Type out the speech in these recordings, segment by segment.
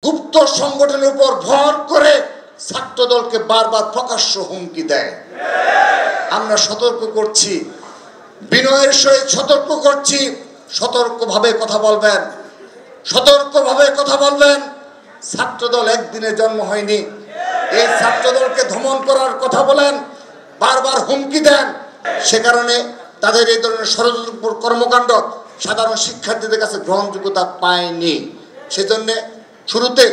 গুপ্ত সংগঠনের উপর ভর করে ছাত্রদলকে বারবার প্রকাশ্য হুমকি দেয়। আমরা সতর্ক করছি, বিনয়ের সহিত সতর্ক করছি, সতর্কভাবে কথা বলবেন, সতর্কভাবে কথা বলবেন। ছাত্রদল একদিনে জন্ম হয়নি। এই ছাত্রদলকে দমন করার কথা বলেন, বারবার হুমকি দেন। সে কারণে তাদের এই ধরনের ষড়যন্ত্র কর্মকাণ্ড সাধারণ শিক্ষার্থীদের কাছে গ্রহণযোগ্যতা পায়নি। সেজন্য শুরুতে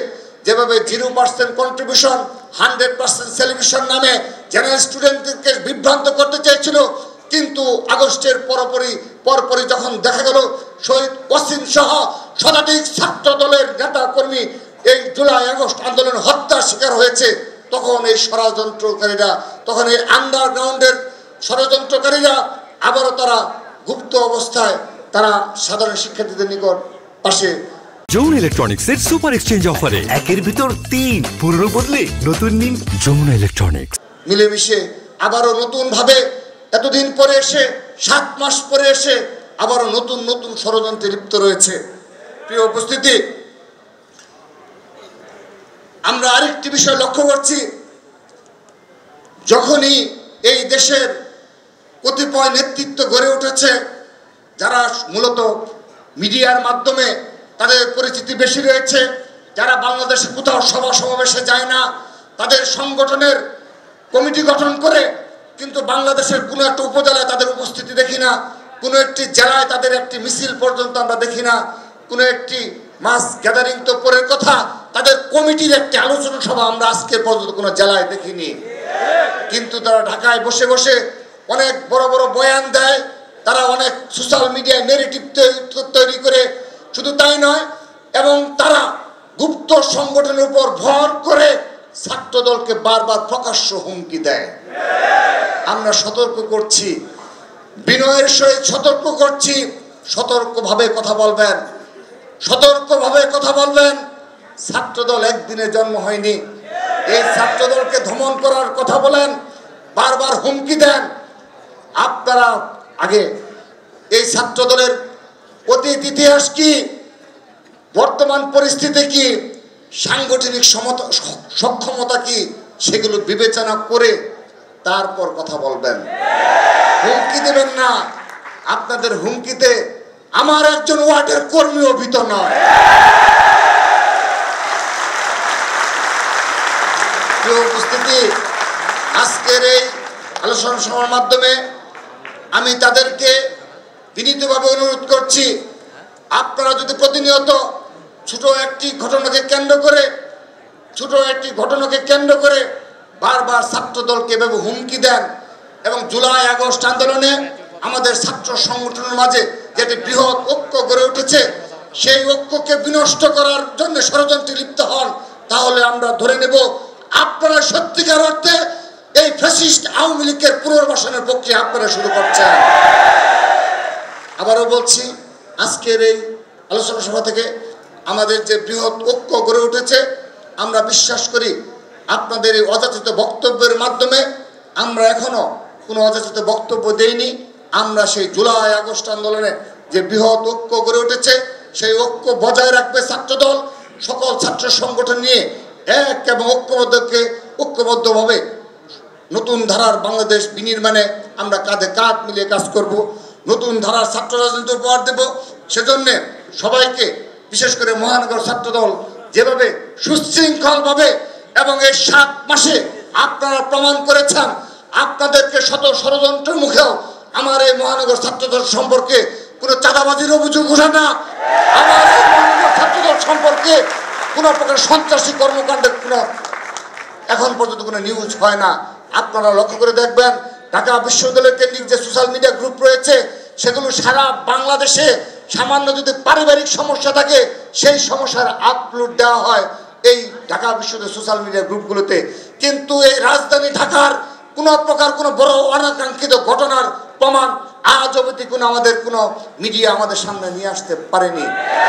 যেভাবে 0% কন্ট্রিবিউশন 100% সেলিব্রেশন নামে জেনারেল স্টুডেন্টদেরকে বিভ্রান্ত করতে চেয়েছিল, কিন্তু আগস্টের পরপরই যখন দেখা গেল শহীদ ওয়াসিম সহ শতাধিক ছাত্র দলের নেতা কর্মী এই জুলাই আগস্ট আন্দোলন হত্যার শিকার হয়েছে, তখন এই ষড়যন্ত্রকারীরা, তখন এই আন্ডারগ্রাউন্ডের ষড়যন্ত্রকারীরা আবারও তারা গুপ্ত অবস্থায় তারা সাধারণ শিক্ষার্থীদের নিকট পাশে। যমুনা ইলেকট্রনিক্সের সুপার এক্সচেঞ্জ অফারে 1-এর ভিতর 3 পুরনো বদলে নতুন নিন যমুনা ইলেকট্রনিক্স। মিলেমিশে আবারও নতুন ভাবে এতদিন পরে এসে 7 মাস পরে এসে আবারও নতুন নতুন ষড়যন্ত্রে লিপ্ত রয়েছে। প্রিয় উপস্থিতি, আমরা আরেকটি বিষয় লক্ষ্য করছি, যখনই এই দেশের কতিপয় নেতৃত্ব গড়ে উঠেছে যারা মূলত মিডিয়ার মাধ্যমে তাদের পরিচিতি বেশি রয়েছে, যারা বাংলাদেশে কোথাও সভা সমাবেশে যায় না, তাদের সংগঠনের কমিটি গঠন করে, কিন্তু বাংলাদেশের কোনো একটা উপজেলায় তাদের উপস্থিতি দেখি না, কোনো একটি জেলায় তাদের একটি মিছিল পর্যন্ত আমরা দেখি না, কোনো একটি মাস গ্যাদারিং তো পরের কথা, তাদের কমিটির একটি আলোচনা সভা আমরা আজকের পর্যন্ত কোনো জেলায় দেখিনি। কিন্তু তারা ঢাকায় বসে বসে অনেক বড় বড় বয়ান দেয়, তারা অনেক সোশ্যাল মিডিয়ায় নেগেটিভ তৈরি করে, শুধু তাই নয়, এবং তারা গুপ্ত সংগঠনের উপর ভর করে ছাত্রদলকে বারবার প্রকাশ্য হুমকি দেয়। আমরা সতর্ক করছি, বিনয়ের সহিত সতর্ক করছি, সতর্কভাবে কথা বলবেন, সতর্কভাবে কথা বলবেন। ছাত্রদল একদিনে জন্ম হয়নি। এই ছাত্রদলকে দমন করার কথা বলেন, বারবার হুমকি দেন। আপনারা আগে এই ছাত্রদলের অতীত ইতিহাস কি, বর্তমান পরিস্থিতি কি, সাংগঠনিক সক্ষমতা কি, সেগুলো বিবেচনা করে তারপর কথা বলবেন। হুমকি দেবেন না। আপনাদের হুমকিতে আমার একজন ওয়ার্ডের কর্মীও ভীত নয়। প্রিয় উপস্থিতি, আজকের এই আলোচনা সভার মাধ্যমে আমি তাদেরকে বিনীতভাবে অনুরোধ করছি, আপনারা যদি প্রতিনিয়ত ছোট একটি ঘটনাকে কেন্দ্র করে বারবার ছাত্রদলকে এভাবে হুমকি দেন, এবং জুলাই আগস্ট আন্দোলনে আমাদের ছাত্র সংগঠনের মাঝে যেটি বৃহৎ ঐক্য গড়ে উঠেছে, সেই ঐক্যকে বিনষ্ট করার জন্য ষড়যন্ত্রে লিপ্ত হন, তাহলে আমরা ধরে নেব আপনারা সত্যিকার অর্থে এই ফ্যাসিস্ট আওয়ামী লীগের পুনর্বাসনের পক্ষে আপনারা শুরু করছেন। আবারও বলছি, আজকের এই আলোচনা সভা থেকে আমাদের যে বৃহৎ ঐক্য গড়ে উঠেছে, আমরা বিশ্বাস করি আপনাদের এই অযাচিত বক্তব্যের মাধ্যমে আমরা এখনো কোনো অযাচিত বক্তব্য দেইনি। আমরা সেই জুলাই আগস্ট আন্দোলনে যে বৃহৎ ঐক্য গড়ে উঠেছে, সেই ঐক্য বজায় রাখবে ছাত্রদল। সকল ছাত্র সংগঠন নিয়ে এক এবং ঐক্যবদ্ধভাবে নতুন ধারার বাংলাদেশ বিনির্মাণে আমরা কাঁধে কাঁধ মিলিয়ে কাজ করব, নতুন ধারার ছাত্র রাজনীতি উপহার দেব। সেজন্য সবাইকে, বিশেষ করে মহানগর ছাত্রদল যেভাবে সুশৃঙ্খলভাবে এবং এই 7 মাসে আপনারা প্রমাণ করেছেন, আপনাদেরকে শত ষড়যন্ত্রের মুখেও আমার এই মহানগর ছাত্রদল সম্পর্কে কোনো চাঁদাবাজির অভিযোগ ওঠে না। আমার এই মহানগর ছাত্রদল সম্পর্কে কোনো প্রকার সন্ত্রাসী কর্মকাণ্ডের কোনো এখন পর্যন্ত কোনো নিউজ হয় না। আপনারা লক্ষ্য করে দেখবেন, ঢাকা বিশ্ববিদ্যালয় কেন্দ্রিক যে সোশ্যাল মিডিয়া গ্রুপ রয়েছে, সেগুলো সারা বাংলাদেশে সামান্য যদি পারিবারিক সমস্যা থাকে, সেই সমস্যার আপলোড দেওয়া হয় এই ঢাকা বিশ্ববিদ্যালয় সোশ্যাল মিডিয়া গ্রুপগুলোতে। কিন্তু এই রাজধানী ঢাকার কোনো প্রকার কোনো বড় অনাকাঙ্ক্ষিত ঘটনার প্রমাণ আজ অবধি আমাদের কোনো মিডিয়া আমাদের সামনে নিয়ে আসতে পারেনি।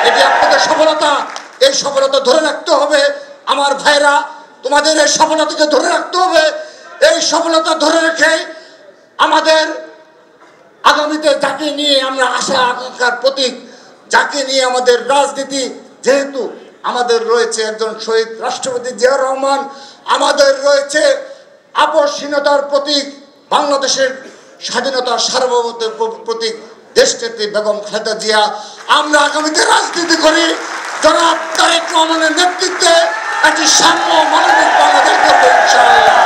এটি আপনাদের সফলতা। এই সফলতা ধরে রাখতে হবে আমার ভাইরা, তোমাদের এই সফলতাকে ধরে রাখতে হবে। এই সফলতা ধরে রেখে আমাদের আগামীতে যাকে নিয়ে আমরা আশা আকাঙ্ক্ষার প্রতীক, যাকে নিয়ে আমাদের রাজনীতি, যেহেতু আমাদের রয়েছে একজন শহীদ রাষ্ট্রপতি জিয়াউর রহমান, আমাদের রয়েছে আপসহীনতার প্রতীক বাংলাদেশের স্বাধীনতার সার্বভৌমত্বের প্রতীক দেশনেত্রী বেগম খালেদা জিয়া। আমরা আগামীতে রাজনীতি করি জনাব তারেক রহমানের নেতৃত্বে একটি সাম্য মানবিক বাংলাদেশ গড়ব ইনশাআল্লাহ।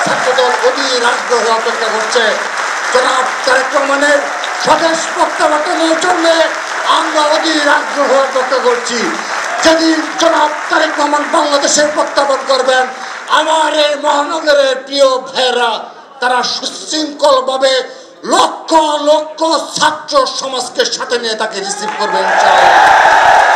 ছাত্রদল অধীর আগ্রহে অপেক্ষা করছে জনাব তারেক রহমানের স্বদেশ প্রত্যাবর্তনের জন্য। আমরা অধীর আগ্রহে অপেক্ষা করছি যেদিন জনাব তারেক রহমান বাংলাদেশের প্রত্যাবর্তন করবেন, আমার এই মহানগরের প্রিয় ভাইয়েরা তারা সুশৃঙ্খলভাবে লক্ষ লক্ষ ছাত্র সমাজকে সাথে নিয়ে তাকে রিসিভ করবে ইনশাআল্লাহ।